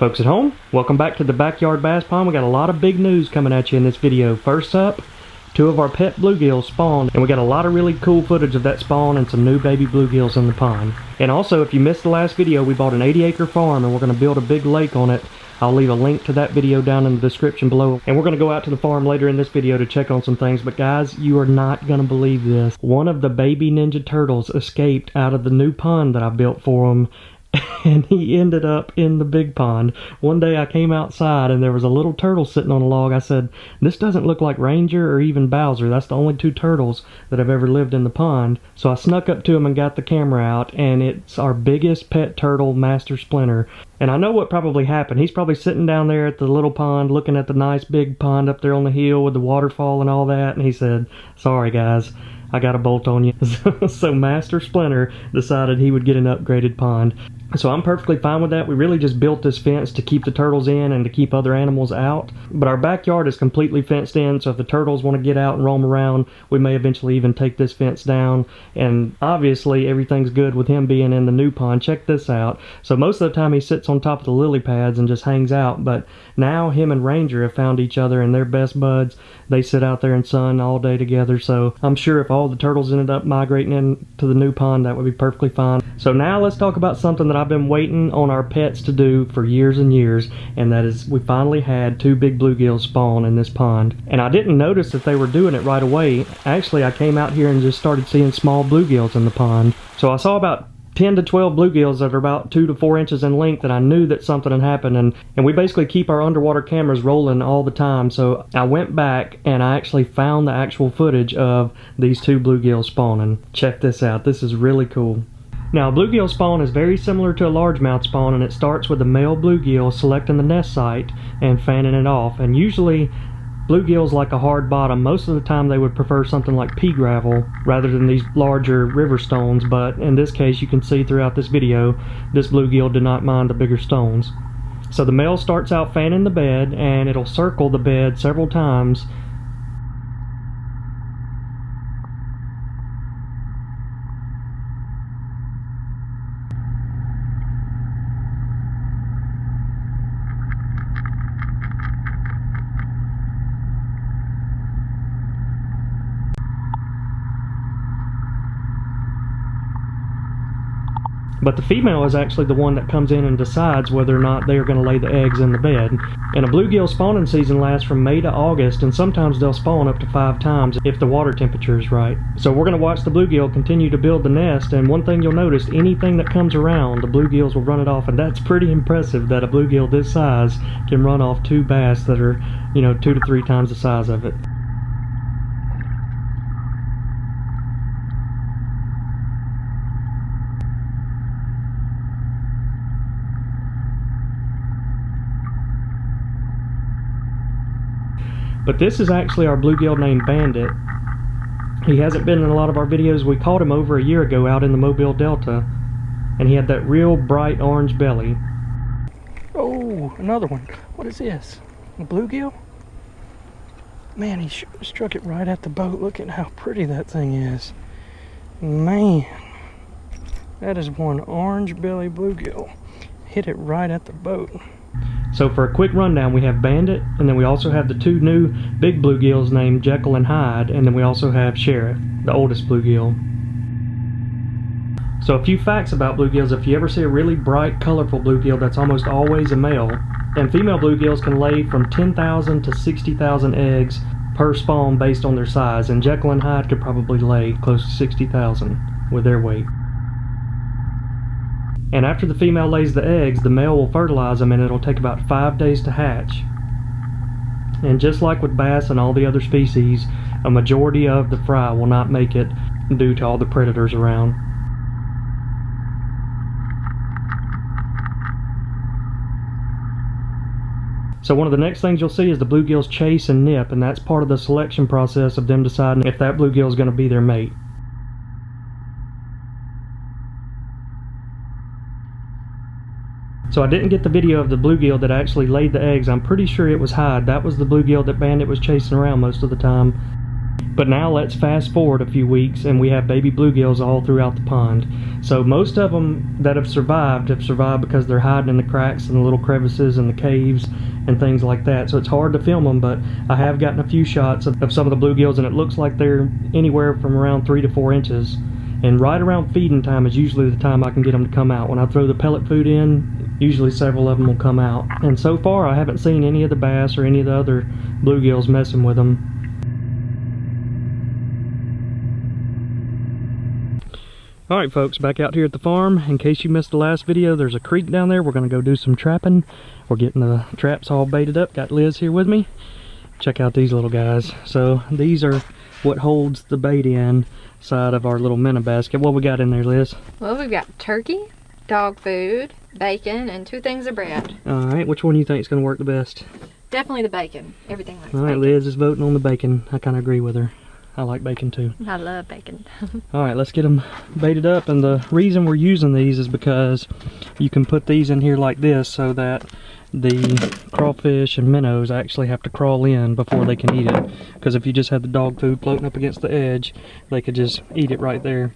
Folks at home, welcome back to the Backyard Bass Pond. We got a lot of big news coming at you in this video. First up, 2 of our pet bluegills spawned, and we got a lot of really cool footage of that spawn and some new baby bluegills in the pond. And also, if you missed the last video, we bought an 80-acre farm and we're going to build a big lake on it. I'll leave a link to that video down in the description below. And we're going to go out to the farm later in this video to check on some things. But guys, you are not going to believe this. One of the baby Ninja Turtles escaped out of the new pond that I built for him. And he ended up in the big pond. One day I came outside and there was a little turtle sitting on a log. I said, this doesn't look like Ranger or even Bowser. That's the only 2 turtles that have ever lived in the pond. So I snuck up to him and got the camera out, and it's our biggest pet turtle, Master Splinter. And I know what probably happened. He's probably sitting down there at the little pond looking at the nice big pond up there on the hill with the waterfall and all that, and he said, sorry guys, I got a bolt on you. So Master Splinter decided he would get an upgraded pond. So I'm perfectly fine with that. We really just built this fence to keep the turtles in and to keep other animals out. But our backyard is completely fenced in, so if the turtles want to get out and roam around, we may eventually even take this fence down. And obviously everything's good with him being in the new pond. Check this out. So most of the time he sits on top of the lily pads and just hangs out, but now him and Ranger have found each other and they're best buds. They sit out there in sun all day together, so I'm sure if all the turtles ended up migrating into the new pond, that would be perfectly fine. So now let's talk about something that I've been waiting on our pets to do for years and years, and that is we finally had 2 big bluegills spawn in this pond. And I didn't notice that they were doing it right away. Actually, I came out here and just started seeing small bluegills in the pond. So I saw about 10 to 12 bluegills that are about 2 to 4 inches in length, and I knew that something had happened, and we basically keep our underwater cameras rolling all the time. So I went back and I actually found the actual footage of these 2 bluegills spawning. Check this out. This is really cool. Now, a bluegill spawn is very similar to a largemouth spawn, and it starts with the male bluegill selecting the nest site and fanning it off. And usually bluegills like a hard bottom. Most of the time they would prefer something like pea gravel rather than these larger river stones, but in this case you can see throughout this video this bluegill did not mind the bigger stones. So the male starts out fanning the bed, and it'll circle the bed several times. But the female is actually the one that comes in and decides whether or not they are going to lay the eggs in the bed. And a bluegill spawning season lasts from May to August, and sometimes they'll spawn up to 5 times if the water temperature is right. So we're going to watch the bluegill continue to build the nest, and one thing you'll notice, anything that comes around, the bluegills will run it off, and that's pretty impressive that a bluegill this size can run off 2 bass that are, 2 to 3 times the size of it. But this is actually our bluegill named Bandit. He hasn't been in a lot of our videos. We caught him over a year ago out in the Mobile Delta, and he had that real bright orange belly. Oh, another one. What is this? A bluegill? Man, he struck it right at the boat. Look at how pretty that thing is. Man, that is one orange belly bluegill. Hit it right at the boat. So for a quick rundown, we have Bandit, and then we also have the 2 new big bluegills named Jekyll and Hyde, and then we also have Sheriff, the oldest bluegill. So a few facts about bluegills: if you ever see a really bright, colorful bluegill, that's almost always a male. And female bluegills can lay from 10,000 to 60,000 eggs per spawn based on their size, and Jekyll and Hyde could probably lay close to 60,000 with their weight. And after the female lays the eggs, the male will fertilize them, and it'll take about 5 days to hatch. And just like with bass and all the other species, a majority of the fry will not make it due to all the predators around. So one of the next things you'll see is the bluegills chase and nip, and that's part of the selection process of them deciding if that bluegill is going to be their mate. So I didn't get the video of the bluegill that actually laid the eggs. I'm pretty sure it was Hyde. That was the bluegill that Bandit was chasing around most of the time. But now let's fast forward a few weeks and we have baby bluegills all throughout the pond. So most of them that have survived because they're hiding in the cracks and the little crevices and the caves and things like that. So it's hard to film them, but I have gotten a few shots of some of the bluegills, and it looks like they're anywhere from around 3 to 4 inches. And right around feeding time is usually the time I can get them to come out. When I throw the pellet food in, usually several of them will come out. And so far I haven't seen any of the bass or any of the other bluegills messing with them. Alright folks, back out here at the farm. In case you missed the last video, there's a creek down there. We're going to go do some trapping. We're getting the traps all baited up. Got Liz here with me. Check out these little guys. So these are what holds the bait inside of our little minnow basket. What we got in there, Liz? Well, we've got turkey, dog food, bacon, and 2 things of bread. Alright, which one do you think is going to work the best? Definitely the bacon. Everything likes Alright, bacon. Liz is voting on the bacon. I kind of agree with her. I like bacon too. I love bacon. Alright, let's get them baited up. And the reason we're using these is because you can put these in here like this so that the crawfish and minnows actually have to crawl in before they can eat it. Because if you just had the dog food floating up against the edge, they could just eat it right there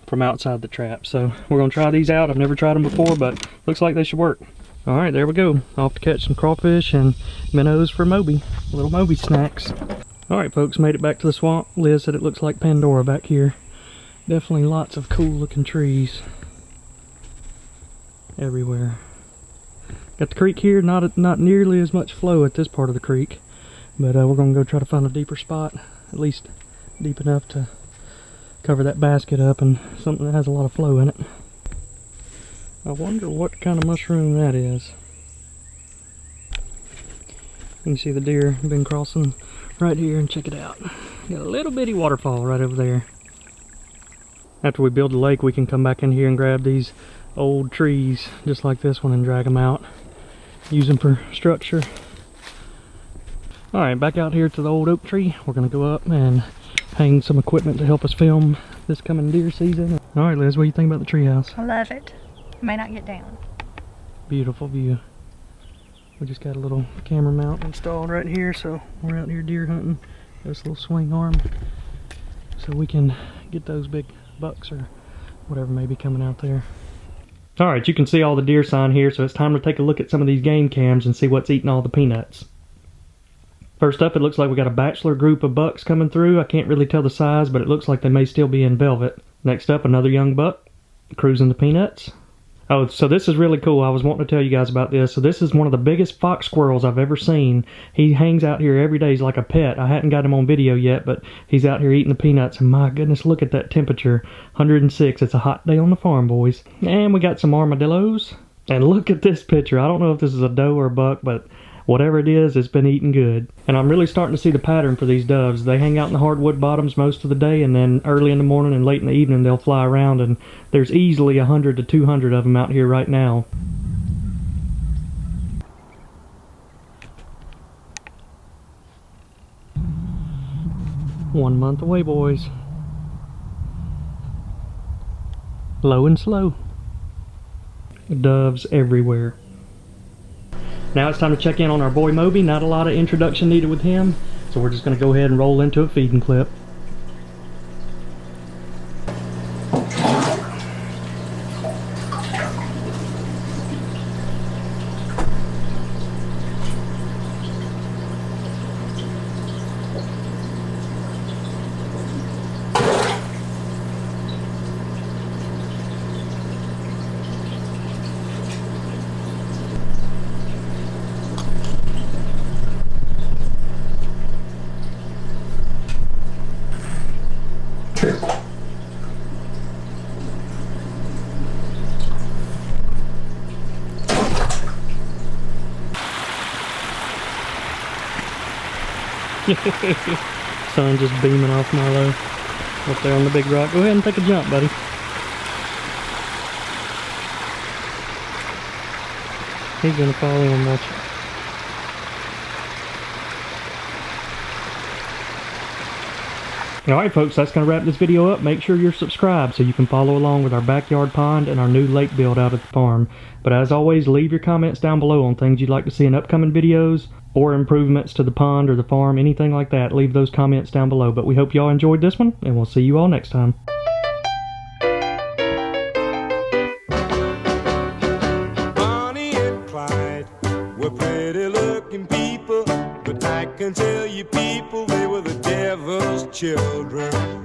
from outside the trap. So we're going to try these out. I've never tried them before, but looks like they should work. Alright, there we go. Off to catch some crawfish and minnows for Moby. Little Moby snacks. Alright folks, made it back to the swamp. Liz said it looks like Pandora back here. Definitely lots of cool looking trees everywhere. Got the creek here, not nearly as much flow at this part of the creek, but we're going to go try to find a deeper spot, at least deep enough to cover that basket up and something that has a lot of flow in it. I wonder what kind of mushroom that is. You can see the deer have been crossing right here, and check it out. Got a little bitty waterfall right over there. After we build the lake, we can come back in here and grab these old trees just like this one and drag them out. Use them for structure. Alright, back out here to the old oak tree. We're going to go up and hang some equipment to help us film this coming deer season. Alright Liz, what do you think about the tree house? I love it. May not get down. Beautiful view. We just got a little camera mount installed right here, so we're out here deer hunting. This little swing arm, so we can get those big bucks or whatever may be coming out there. Alright, you can see all the deer sign here, so it's time to take a look at some of these game cams and see what's eating all the peanuts. First up, it looks like we got a bachelor group of bucks coming through. I can't really tell the size, but it looks like they may still be in velvet. Next up, another young buck cruising the peanuts. Oh, so this is really cool. I was wanting to tell you guys about this. So this is one of the biggest fox squirrels I've ever seen. He hangs out here every day. He's like a pet. I hadn't got him on video yet, but he's out here eating the peanuts. And my goodness, look at that temperature. 106. It's a hot day on the farm, boys. And we got some armadillos. And look at this picture. I don't know if this is a doe or a buck, but whatever it is, it's been eating good. And I'm really starting to see the pattern for these doves. They hang out in the hardwood bottoms most of the day, and then early in the morning and late in the evening they'll fly around, and there's easily 100 to 200 of them out here right now. One month away, boys. Low and slow. Doves everywhere. Now it's time to check in on our boy Moby. Not a lot of introduction needed with him, so we're just going to go ahead and roll into a feeding clip. Sun just beaming off Marlo up there on the big rock. Go ahead and take a jump, buddy. He's gonna fall in, watch it. Alright folks, that's going to wrap this video up. Make sure you're subscribed so you can follow along with our backyard pond and our new lake build out at the farm. But as always, leave your comments down below on things you'd like to see in upcoming videos or improvements to the pond or the farm, anything like that. Leave those comments down below. But we hope y'all enjoyed this one, and we'll see you all next time. Bonnie and Clyde were pretty looking people, but I can tell you people, they were the devil's children.